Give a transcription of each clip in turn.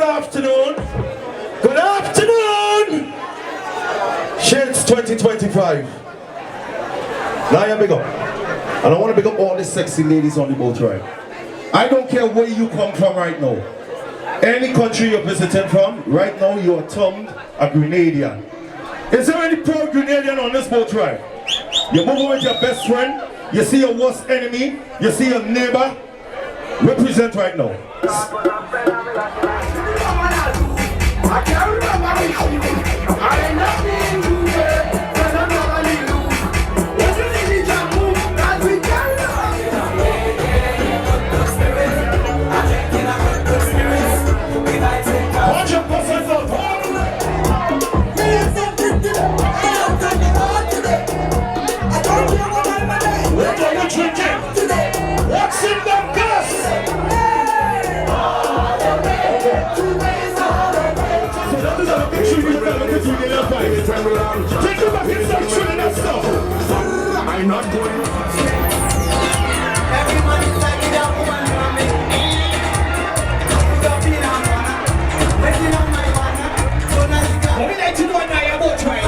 afternoon. Good afternoon. Shades 2025. Nyah, big up. And I want to big up all the sexy ladies on the boat ride. I don't care where you come from right now. Any country you're visiting from, right now you are termed a Grenadian. Is there any proud Grenadian on this boat ride? You're moving with your best friend, you see your worst enemy, you see your neighbor. Represent right now. I can't remember I ain't nothing to say, but I'm not a you. What you need to move as we carry on. Watch your person for what are you drinking? What's in the glass? So that is a picture you can look at you in your face. Take you back in some Trinidad stuff. I'm not going. Everybody's like it up, woman, what we like to do on Nyah boat ride?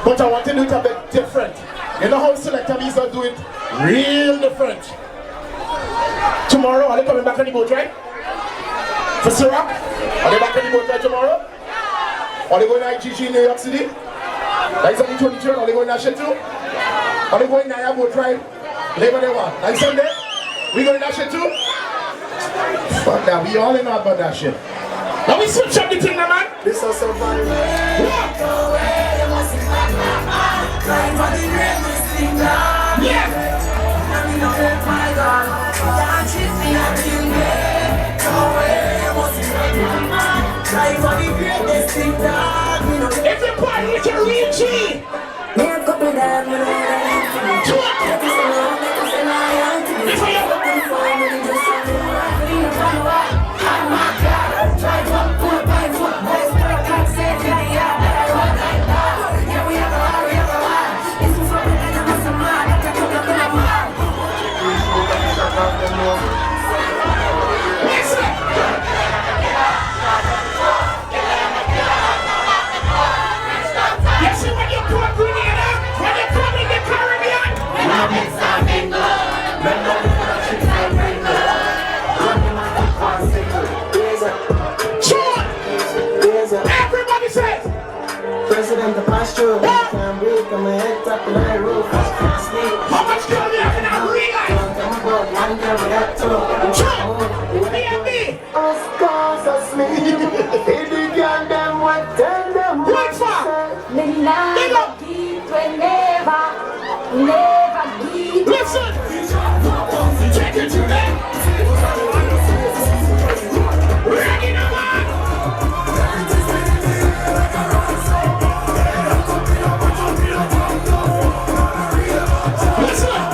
But I want to do it a bit different. You know how Attendees are doing it? Real different. Tomorrow, are they coming back on the boat ride? For Syrup? Are they back on the boat ride tomorrow? Are they going to IGG in New York City? Like Sunday 23rd, are they going to that shit too? Are they going to Nyah boat ride? Labor Day one. Like Sunday? We going to that shit too? Fuck that, we all in about that shit. Now we switch up the thing now, man. This is so funny. Yeah. It's a party with your real G. Yes, when you How much girl do you have in a real life? Check! B&B! Of course, that's me. If the girl them what tell them What for? Big up! Never give. Listen! Take it to them! Ready now, man! Listen!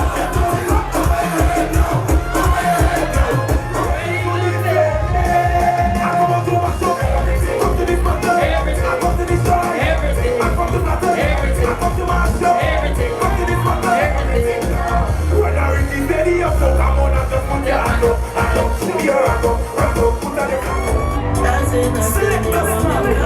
Select